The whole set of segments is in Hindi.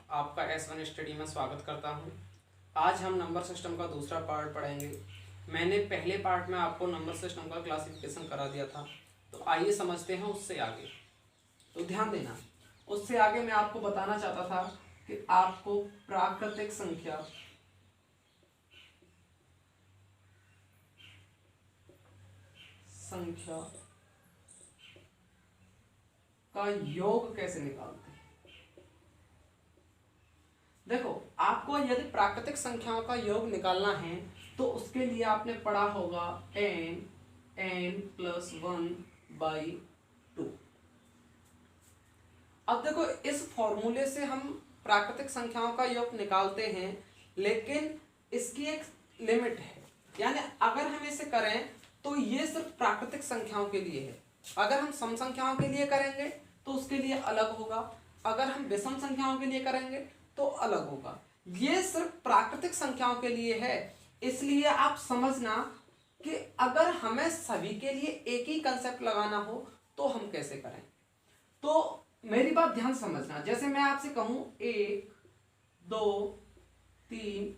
आपका S1 स्टडी में स्वागत करता हूं। आज हम नंबर सिस्टम का दूसरा पार्ट पढ़ेंगे। मैंने पहले पार्ट में आपको नंबर सिस्टम का क्लासिफिकेशन करा दिया था, तो आइए समझते हैं उससे आगे। तो ध्यान देना, उससे आगे मैं आपको बताना चाहता था कि आपको प्राकृतिक संख्या का योग कैसे निकालते हैं। देखो, आपको यदि प्राकृतिक संख्याओं का योग निकालना है तो उसके लिए आपने पढ़ा होगा n+1/2। अब देखो, इस फॉर्मूले से हम प्राकृतिक संख्याओं का योग निकालते हैं, लेकिन इसकी एक लिमिट है। यानी अगर हम इसे करें तो ये सिर्फ प्राकृतिक संख्याओं के लिए है। अगर हम सम संख्याओं के लिए करेंगे तो उसके लिए अलग होगा, अगर हम विषम संख्याओं के लिए करेंगे तो अलग होगा। ये सिर्फ प्राकृतिक संख्याओं के लिए है, इसलिए आप समझना कि अगर हमें सभी के लिए एक ही कंसेप्ट लगाना हो तो हम कैसे करें। तो मेरी बात ध्यान समझना। जैसे मैं आपसे कहूं 1 2 3 ...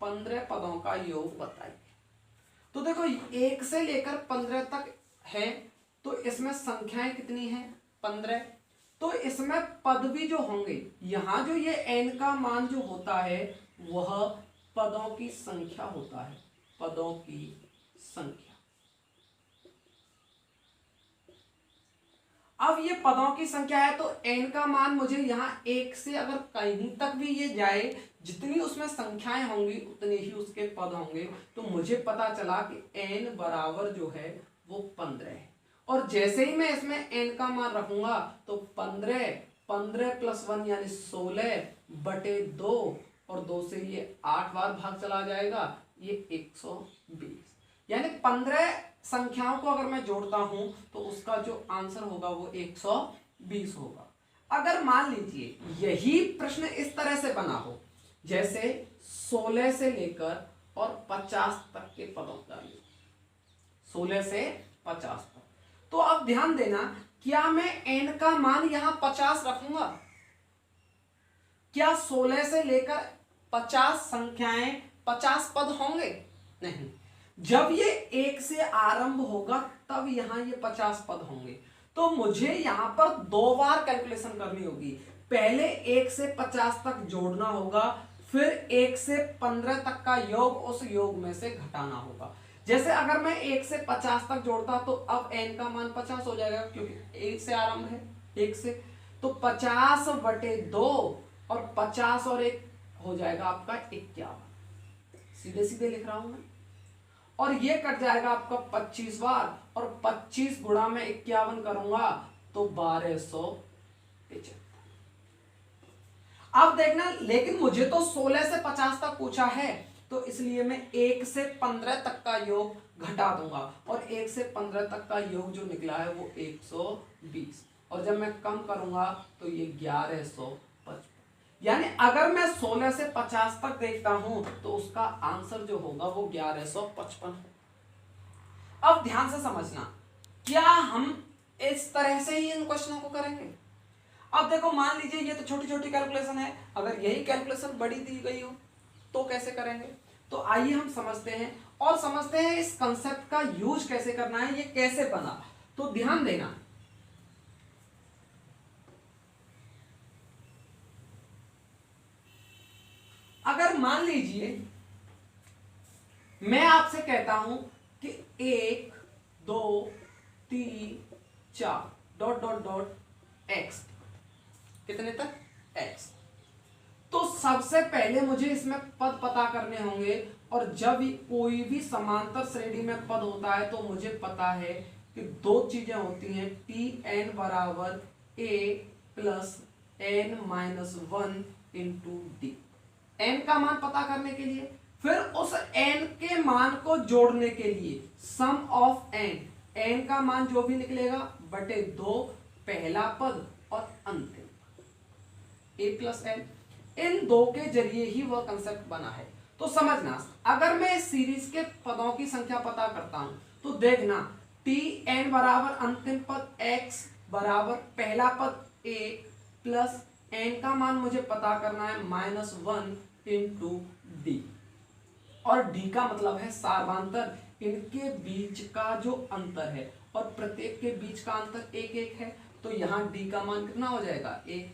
15 पदों का योग बताइए, तो देखो 1 से लेकर 15 तक है, तो इसमें संख्याएं कितनी हैं? 15। तो इसमें पद भी जो होंगे, यहां जो ये n का मान जो होता है वह पदों की संख्या होता है, पदों की संख्या। अब ये पदों की संख्या है तो n का मान मुझे यहाँ 1 से अगर कहीं तक भी ये जाए, जितनी उसमें संख्याएं होंगी उतने ही उसके पद होंगे। तो मुझे पता चला कि n बराबर जो है वो 15 है। और जैसे ही मैं इसमें n का मान रखूंगा तो 15 + 1 यानी 16/2, और 2 से ये 8 बार भाग चला जाएगा, ये 120। यानी 15 संख्याओं को अगर मैं जोड़ता हूं तो उसका जो आंसर होगा वो 120 होगा। अगर मान लीजिए यही प्रश्न इस तरह से बना हो, जैसे 16 से लेकर और 50 तक के पदों का, 16 से 50 तक, तो अब ध्यान देना, क्या मैं n का मान यहां 50 रखूंगा? क्या 16 से लेकर 50 संख्याएं 50 पद होंगे? नहीं। जब ये 1 से आरंभ होगा तब यहां ये 50 पद होंगे। तो मुझे यहां पर 2 बार कैलकुलेशन करनी होगी। पहले 1 से 50 तक जोड़ना होगा, फिर 1 से 15 तक का योग उस योग में से घटाना होगा। जैसे अगर मैं 1 से 50 तक जोड़ता तो अब n का मान 50 हो जाएगा, क्योंकि 1 से आरंभ है, 1 से। तो 50/2 और 50 और 1 हो जाएगा आपका 51। सीधे सीधे लिख रहा हूं मैं। और ये कट जाएगा आपका 25 बार, और 25 गुणा में 51 करूंगा तो 1275। अब देखना, लेकिन मुझे तो 16 से 50 तक पूछा है, तो इसलिए मैं 1 से 15 तक का योग घटा दूंगा, और 1 से 15 तक का योग जो निकला है वो 120, और जब मैं कम करूंगा तो ये 1155। यानी अगर मैं 16 से 50 तक देखता हूं तो उसका आंसर जो होगा वो 1155। अब ध्यान से समझना, क्या हम इस तरह से ही इन क्वेश्चनों को करेंगे? अब देखो, मान लीजिए ये तो छोटी छोटी कैलकुलेशन है, अगर यही कैलकुलेशन बड़ी दी गई हो तो कैसे करेंगे? तो आइए हम समझते हैं, और समझते हैं इस कंसेप्ट का यूज कैसे करना है, ये कैसे बना। तो ध्यान देना, अगर मान लीजिए मैं आपसे कहता हूं कि 1 2 3 4 ... x, कितने तक? x। तो सबसे पहले मुझे इसमें पद पता करने होंगे, और जब कोई भी समांतर श्रेणी में पद होता है तो मुझे पता है कि 2 चीजें होती हैं, tn बराबर a plus n-1 into d। n का मान पता करने के लिए, फिर उस n के मान को जोड़ने के लिए सम ऑफ n का मान जो भी निकलेगा बटे 2, पहला पद और अंतिम पद, a प्लस n। इन 2 के जरिए ही वह कंसेप्ट बना है। तो समझना, अगर मैं इस सीरीज के पदों की संख्या पता करता हूं तो देखना, tn बराबर अंतिम पद x बराबर पहला पद a प्लस n का मान मुझे पता करना है -1 इंटू डी, और d का मतलब है सार्वांतर, इनके बीच का जो अंतर है, और प्रत्येक के बीच का अंतर 1 1 है, तो यहाँ d का मान कितना हो जाएगा 1।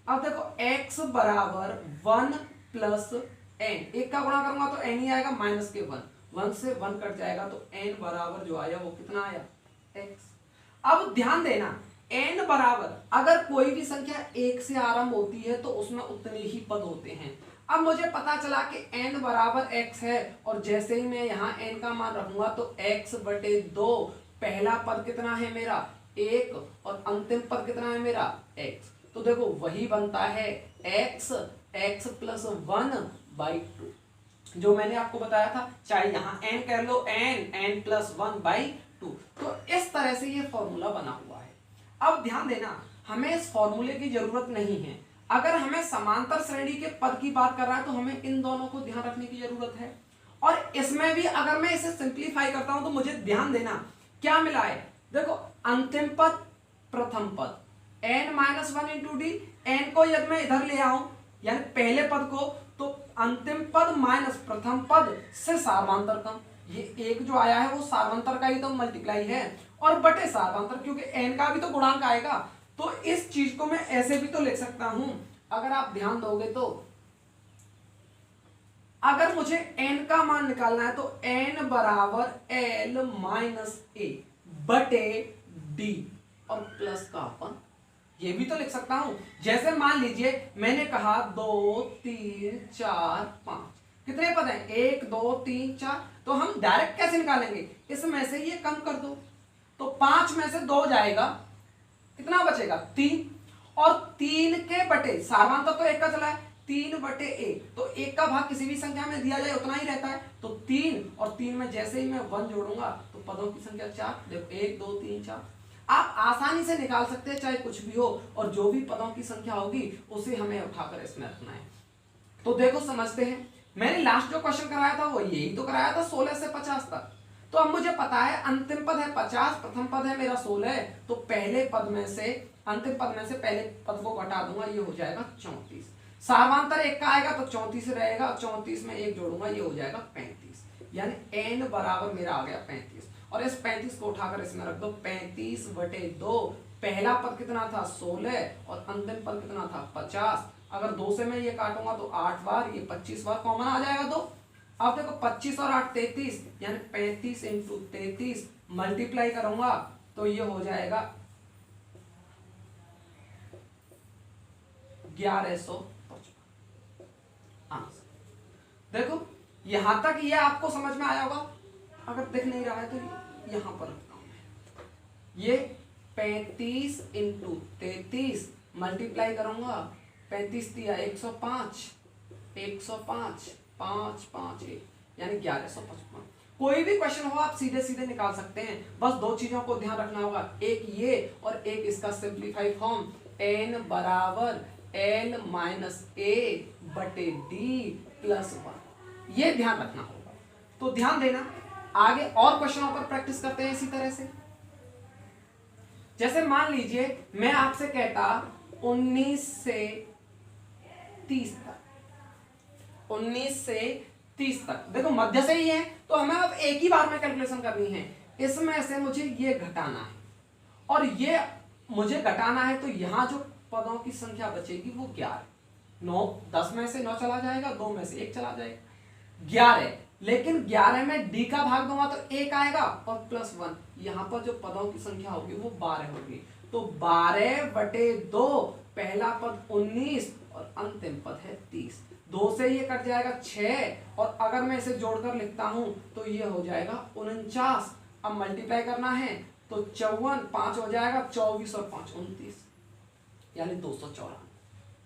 अब देखो x बराबर 1 प्लस n, एक का गुणा करूंगा तो n ही आएगा माइनस के 1 से 1 कट जाएगा, तो n बराबर जो आया वो कितना आया x। अब ध्यान देना n बराबर, अगर कोई भी संख्या 1 से आरंभ होती है तो उसमें उतने ही पद होते हैं। अब मुझे पता चला कि n बराबर x है, और जैसे ही मैं यहाँ n का मान रखूंगा तो x बटे 2, पहला पद कितना है मेरा 1, और अंतिम पद कितना है मेरा x, तो देखो वही बनता है x प्लस 1/2, जो मैंने आपको बताया था, चाहे यहाँ n कह लो n प्लस 1/2। तो इस तरह से ये फॉर्मूला बना हुआ है। अब ध्यान देना, हमें इस फॉर्मूले की जरूरत नहीं है। अगर हमें समांतर श्रेणी के पद की बात कर रहा है तो हमें इन दोनों को ध्यान रखने की जरूरत है। और इसमें भी अगर मैं इसे सिंप्लीफाई करता हूं तो मुझे ध्यान देना क्या मिला है, देखो अंतिम पद प्रथम पद n-1 इंटू डी, n को यदि मैं इधर ले आऊं यानी पहले पद को, तो अंतिम पद माइनस प्रथम पद से सार्वांतर कम, ये एक जो आया है वो सार्वांतर का ही तो मल्टीप्लाई है, और बटे सार्वांतर, क्योंकि n का भी तो गुणांक आएगा। तो इस चीज को मैं ऐसे भी तो लिख सकता हूं, अगर आप ध्यान दोगे तो, अगर मुझे n का मान निकालना है तो n बराबर l माइनस a बटे d, और प्लस का अपन ये भी तो लिख सकता हूं। जैसे मान लीजिए मैंने कहा 2 3 4 5, कितने पद हैं 1 2 3 4, तो हम डायरेक्ट कैसे निकालेंगे, इसमें से ये कम कर दो, तो 5 में से 2 जाएगा, कितना बचेगा 3, और 3 के बटे सार्वांतर तो 1 का चला है, 3 बटे 1, तो 1 का भाग किसी भी संख्या में दिया जाए उतना ही रहता है, तो 3 और 3 में जैसे ही मैं 1 जोड़ूंगा तो पदों की संख्या 4, देखो 1 2 3 4, आप आसानी से निकाल सकते हैं चाहे कुछ भी हो, और जो भी पदों की संख्या होगी उसे हमें उठाकर इसमें रखना है। तो देखो समझते हैं, मैंने लास्ट जो क्वेश्चन कराया था वो यही तो कराया था 16 से 50 तक। तो अब मुझे पता है अंतिम पद है 50, प्रथम पद है मेरा 16, तो पहले पद में से अंतिम पद में से पहले पद को घटा दूंगा, ये हो जाएगा 34, सार्वांतर 1 का आएगा तो 34 रहेगा, 34 में 1 जोड़ूंगा ये हो जाएगा 35, यानी n बराबर मेरा आ गया 35, और इस 35 को उठाकर इसमें रख दो, 35 बटे 2, पहला पद कितना था 16 और अंतिम पद कितना था 50, अगर 2 से मैं ये काटूंगा तो 8 बार, ये 25 बार कॉमन आ जाएगा 2। अब देखो 25 और 8 33, यानी 35 इंटू 33 मल्टीप्लाई करूंगा तो ये हो जाएगा 1155 आंसर। देखो यहां तक ये आपको समझ में आया होगा, अगर दिख नहीं रहा है तो यहां पर रखता हूं मैं, ये 35 इंटू 33 मल्टीप्लाई करूंगा, 35 दिया 105 105 5 5 1, यानी 1155। कोई भी क्वेश्चन हो आप सीधे सीधे निकाल सकते हैं, बस 2 चीजों को ध्यान रखना होगा, एक ये और एक इसका सिंप्लीफाई फॉर्म, n बराबर l माइनस a बटे d प्लस 1, ये ध्यान रखना होगा। तो ध्यान देना, आगे और क्वेश्चनों पर प्रैक्टिस करते हैं इसी तरह से। जैसे मान लीजिए मैं आपसे कहता 19 से 30 तक, 19 से 30 तक, देखो मध्य से ही है तो हमें अब एक ही बार में कैलकुलेशन करनी है, इसमें से मुझे ये घटाना है और ये मुझे घटाना है, तो यहां जो पदों की संख्या बचेगी वो 11, 9 10 में से 9 चला जाएगा, 2 में से 1 चला जाएगा 11, लेकिन 11 में d का भाग दूंगा तो 1 आएगा और प्लस 1, यहां पर जो पदों की संख्या होगी वो 12 होगी, तो 12 बटे 2, पहला पद 19 और अंतिम पद है 30, 2 से ये कट जाएगा 6, और अगर मैं इसे जोड़कर लिखता हूं तो ये हो जाएगा 49, अब मल्टीप्लाई करना है तो 54 5 हो जाएगा, 24 और 5 29, यानी 254।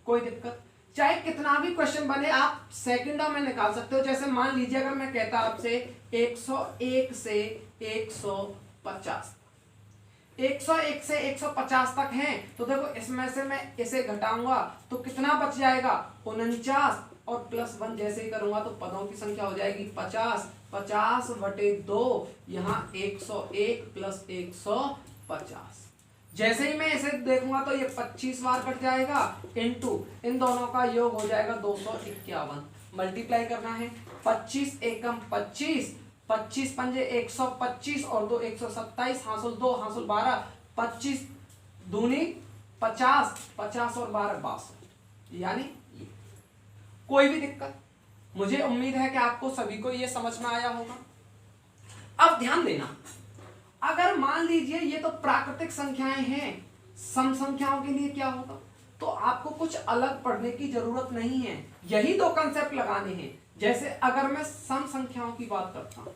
कोई दिक्कत, चाहे कितना भी क्वेश्चन बने आप सेकंडों में निकाल सकते हो। जैसे मान लीजिए अगर मैं कहता आपसे 101 से 150, 101 से 150 तक हैं, तो देखो इसमें से मैं इसे घटाऊंगा तो कितना बच जाएगा 49, और प्लस 1 जैसे ही करूंगा तो पदों की संख्या हो जाएगी 50, 50 बटे 2, यहाँ 101 प्लस 150, जैसे ही मैं इसे देखूंगा तो ये 25 बार कट जाएगा, इनटू इन दोनों का योग हो जाएगा 251। मल्टीप्लाई करना है, 25 एकम 25, 25 पंजे 125 और 2 127, हासिल 2 हासिल 12, 25 दूनी 50, 50 और 12 62। यानी कोई भी दिक्कत? मुझे उम्मीद है कि आपको सभी को ये समझ में आया होगा। अब ध्यान देना, अगर मान लीजिए ये तो प्राकृतिक संख्याएं हैं, सम संख्याओं के लिए क्या होगा? तो आपको कुछ अलग पढ़ने की जरूरत नहीं है, यही दो कंसेप्ट लगाने हैं। जैसे अगर मैं सम संख्याओं की बात करता हूं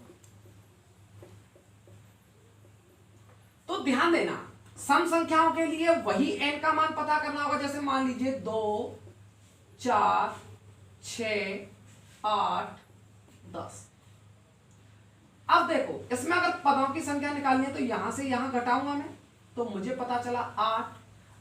तो ध्यान देना, सम संख्याओं के लिए वही n का मान पता करना होगा। जैसे मान लीजिए 2 4 6 8 10। अब देखो इसमें अगर पदों की संख्या निकालनी है तो यहां से यहां घटाऊंगा मैं, तो मुझे पता चला 8।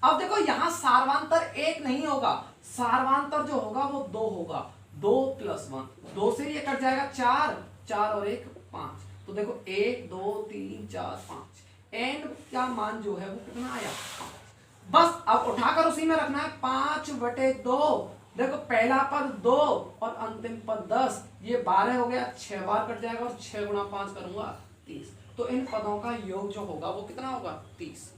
अब देखो यहां सार्वांतर 1 नहीं होगा, सार्वांतर जो होगा वो 2 होगा। 2 + 1, 2 से ये कट जाएगा 4, 4 और 1 5। तो देखो 1 2 3 4 5, एन का मान जो है वो कितना आया? बस अब उठाकर उसी में रखना है, 5/2। देखो पहला पद 2 और अंतिम पद 10, ये 12 हो गया, 6 बार कट जाएगा और 6 × 5 करूंगा 30। तो इन पदों का योग जो होगा वो कितना होगा? 30।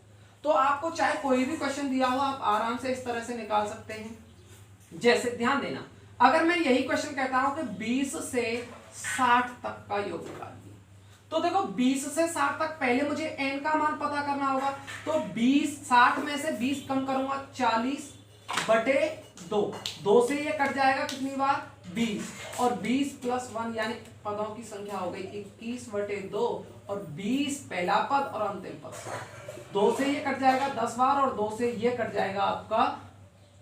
तो आपको चाहे कोई भी क्वेश्चन दिया हो आप आराम से इस तरह से निकाल सकते हैं। जैसे ध्यान देना, अगर मैं यही क्वेश्चन कहता हूं कि 20 से 60 तक का योग निकालिए, तो देखो 20 से 60 तक पहले मुझे n का मान पता करना होगा। तो 60 में से 20 कम करूंगा, 40/2, 2 से ये कट जाएगा कितनी बार? 20, और 20 + 1 यानी पदों की संख्या हो गई 21/2, और 20 पहला पद और अंतिम पद। 2 से ये कट जाएगा 10 बार और 2 से ये कट जाएगा आपका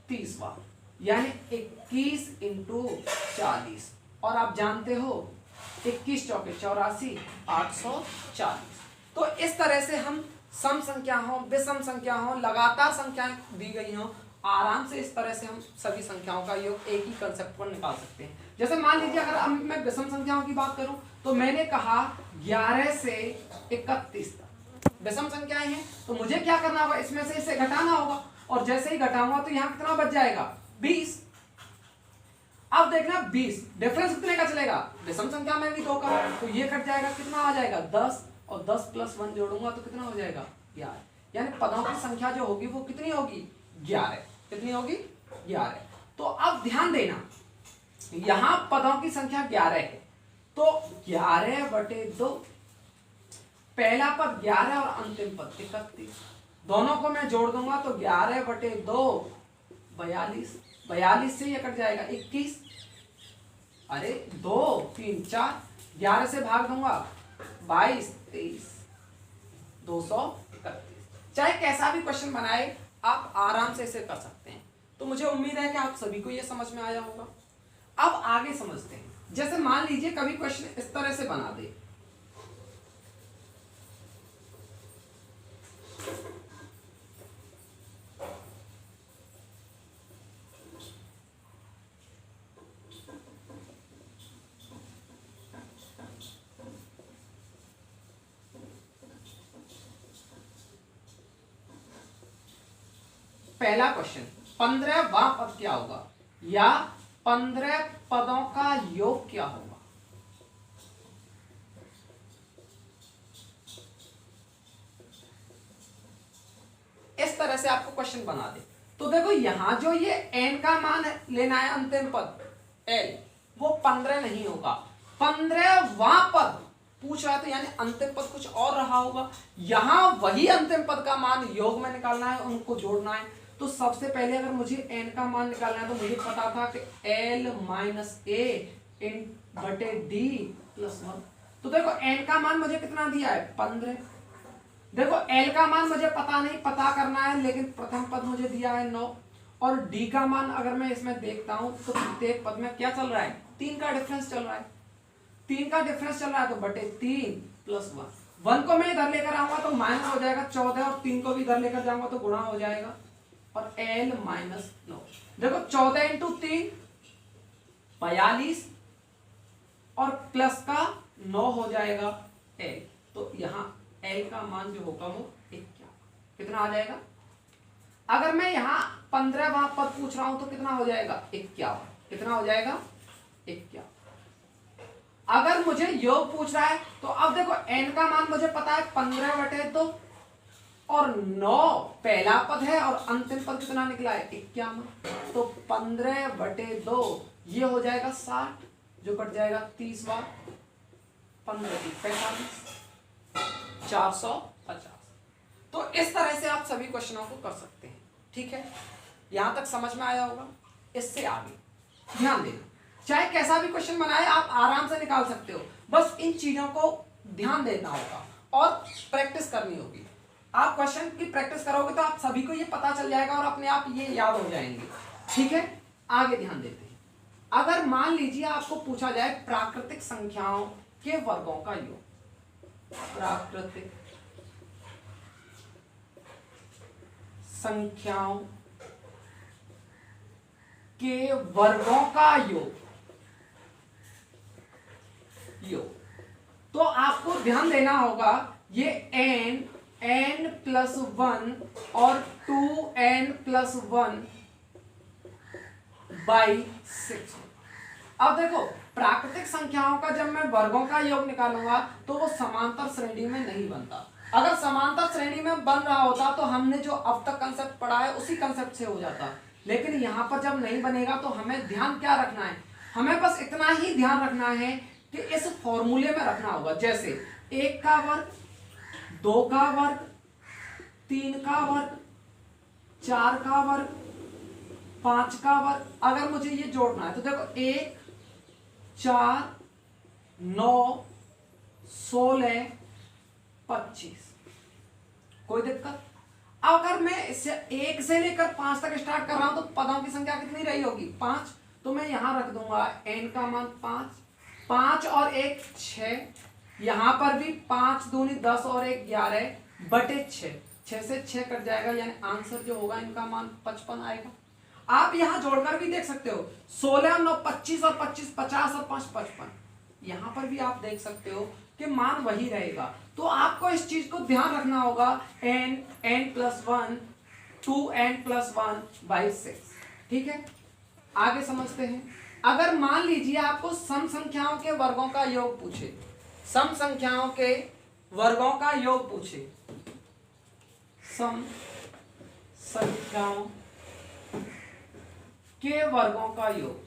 30 बार, यानी 21 × 40। और आप जानते हो 21 चौके 84, 840। तो इस तरह से हम सम संख्या हो, विषम संख्या हो, लगातार संख्याएं दी गई हो, आराम से इस तरह से हम सभी संख्याओं का योग एक ही कंसेप्ट पर निकाल सकते हैं। जैसे मान लीजिए अगर अब मैं विषम संख्याओं की बात करूं तो मैंने कहा 11 से 31 तक विषम संख्याएं हैं, तो मुझे क्या करना होगा? इसमें से इसे घटाना होगा, और जैसे ही घटाऊंगा तो यहाँ कितना बच जाएगा? 20। अब देखना 20 डिफरेंस कितने का चलेगा? विषम संख्या में भी 2 का, तो ये कट जाएगा, कितना आ जाएगा? 10, और 10 + 1 जोड़ूंगा तो कितना हो जाएगा? 11। यानी पदों की संख्या जो होगी वो कितनी होगी? 11। कितनी होगी? 11। तो अब ध्यान देना, यहां पदों की संख्या 11 है, तो 11/2, पहला पद 11 और अंतिम पद 31, दोनों को मैं जोड़ दूंगा तो 11/2 42, 42 से ये कट जाएगा 21, अरे 2 3 4, 11 से भाग दूंगा 22 23, 231। चाहे कैसा भी क्वेश्चन बनाए आप आराम से इसे कर सकते हैं। तो मुझे उम्मीद है कि आप सभी को ये समझ में आया होगा। अब आगे समझते हैं। जैसे मान लीजिए कभी क्वेश्चन इस तरह से बना दे, पहला क्वेश्चन 15वां पद क्या होगा, या 15 पदों का योग क्या होगा? इस तरह से आपको क्वेश्चन बना दे, तो देखो यहां जो ये n का मान लेना है, अंतिम पद l, वो 15 नहीं होगा, 15वां पद पूछ रहा है, तो यानी अंतिम पद कुछ और रहा होगा। यहां वही अंतिम पद का मान योग में निकालना है, उनको जोड़ना है। तो सबसे पहले अगर मुझे n का मान निकालना है तो मुझे पता था कि l - a/d + 1। तो देखो n का मान मुझे कितना दिया है? 15। देखो l का मान मुझे पता नहीं, पता करना है, लेकिन प्रथम पद मुझे दिया है 9, और d का मान अगर मैं इसमें देखता हूं तो प्रत्येक पद में क्या चल रहा है? 3 का डिफरेंस चल रहा है, 3 का डिफरेंस चल रहा है, तो /3 + 1। 1 को मैं इधर लेकर आऊंगा तो माइनस हो जाएगा 14, और 3 को भी इधर लेकर जाऊंगा तो गुणा हो जाएगा, और l - 9। देखो 14 × 3 42, और प्लस का 9 हो जाएगा l, तो यहां l का मान जो होगा वो 21। कितना आ जाएगा? अगर मैं यहाँ 15वां पद पूछ रहा हूं तो कितना हो जाएगा? 51। कितना हो जाएगा? 51। अगर मुझे योग पूछ रहा है तो अब देखो n का मान मुझे पता है 15/2 और 9 पहला पद है और अंतिम पद कितना निकला है? 51। तो 15/2 ये हो जाएगा 60, जो कट जाएगा 30 बार, 15 की 45, 450। तो इस तरह से आप सभी क्वेश्चनों को कर सकते हैं। ठीक है, यहां तक समझ में आया होगा। इससे आगे ध्यान देना, चाहे कैसा भी क्वेश्चन बनाए आप आराम से निकाल सकते हो, बस इन चीजों को ध्यान देना होगा और प्रैक्टिस करनी होगी। आप क्वेश्चन की प्रैक्टिस करोगे तो आप सभी को ये पता चल जाएगा और अपने आप ये याद हो जाएंगे। ठीक है, आगे ध्यान देते हैं। अगर मान लीजिए आपको पूछा जाए प्राकृतिक संख्याओं के वर्गों का योग, प्राकृतिक संख्याओं के वर्गों का योग, तो आपको ध्यान देना होगा ये n+1 और 2n+1/6। अब देखो प्राकृतिक संख्याओं का जब मैं वर्गों का योग निकालूंगा तो वो समांतर श्रेणी में नहीं बनता। अगर समांतर श्रेणी में बन रहा होता तो हमने जो अब तक कंसेप्ट पढ़ा है उसी कंसेप्ट से हो जाता, लेकिन यहां पर जब नहीं बनेगा तो हमें ध्यान क्या रखना है? हमें बस इतना ही ध्यान रखना है कि इस फॉर्मूले में रखना होगा, जैसे 1 का वर्ग, 2 का वर्ग, 3 का वर्ग, 4 का वर्ग, 5 का वर्ग। अगर मुझे ये जोड़ना है तो देखो 1, 4, 9, 16, 25। कोई दिक्कत? अगर मैं इससे 1 से लेकर 5 तक स्टार्ट कर रहा हूं तो पदों की संख्या कितनी रही होगी? 5। तो मैं यहां रख दूंगा n का मान 5, 5 और 1 6, यहां पर भी 5 दूनी 10 और 1 11/6, 6 से 6 कट जाएगा, यानी आंसर जो होगा इनका मान 55 आएगा। आप यहां जोड़कर भी देख सकते हो, 16 और 9 25 और 25 50 और 5 55। यहां पर भी आप देख सकते हो कि मान वही रहेगा। तो आपको इस चीज को ध्यान रखना होगा, n+1 2n+1/6। ठीक है, आगे समझते हैं। अगर मान लीजिए आपको सम संख्याओं के वर्गों का योग पूछे, सम संख्याओं के वर्गों का योग पूछे, सम संख्याओं के वर्गों का योग,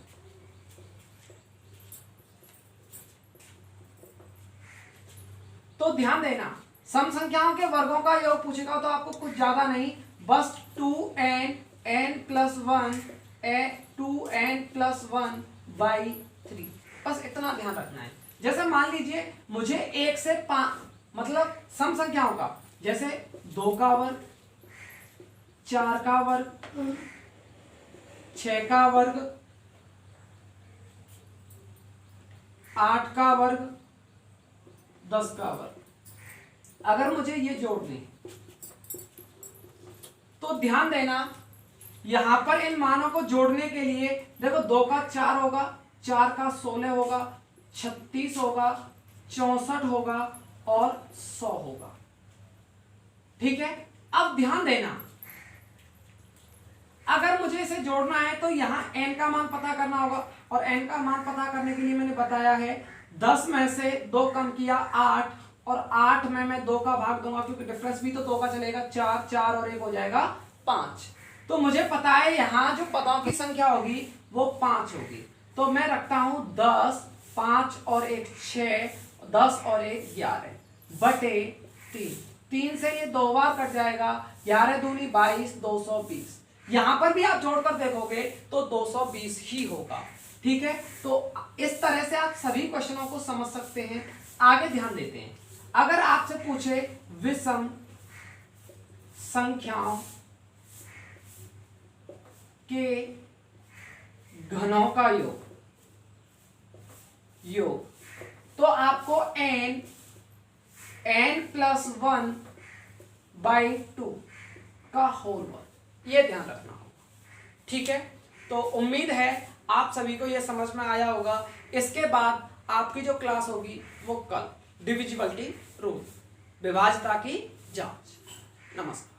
तो ध्यान देना सम संख्याओं के वर्गों का योग पूछेगा तो आपको कुछ ज्यादा नहीं, बस 2n+1/3, बस इतना ध्यान रखना है। जैसे मान लीजिए मुझे 1 से 5 मतलब सम संख्याओं का, जैसे 2 का वर्ग, 4 का वर्ग, 6 का वर्ग, 8 का वर्ग, 10 का वर्ग, अगर मुझे ये जोड़ने तो ध्यान देना यहां पर इन मानों को जोड़ने के लिए देखो 2 का 4 होगा, 4 का 16 होगा, 36 होगा, 64 होगा और 100 होगा। ठीक है, अब ध्यान देना अगर मुझे इसे जोड़ना है तो यहां n का मान पता करना होगा, और n का मान पता करने के लिए मैंने बताया है 10 में से 2 कम किया 8, और 8 में मैं 2 का भाग दूंगा क्योंकि डिफरेंस भी तो 2 का चलेगा, 4 4 और 1 हो जाएगा 5। तो मुझे पता है यहां जो पदों की संख्या होगी वो 5 होगी, तो मैं रखता हूं 10, 5 और 1 6, 10 और 1 11/3। 3 से ये 2 बार कट जाएगा, 11 दूनी 22, 220। यहां पर भी आप जोड़कर देखोगे तो 220 ही होगा। ठीक है, तो इस तरह से आप सभी क्वेश्चनों को समझ सकते हैं। आगे ध्यान देते हैं। अगर आपसे पूछे विषम संख्याओं के घनों का योग, तो आपको n+1/2 का होल वर्ग, ये ध्यान रखना होगा। ठीक है, तो उम्मीद है आप सभी को यह समझ में आया होगा। इसके बाद आपकी जो क्लास होगी वो कल डिविजिबिलिटी रूल, विभाज्यता की जांच। नमस्कार।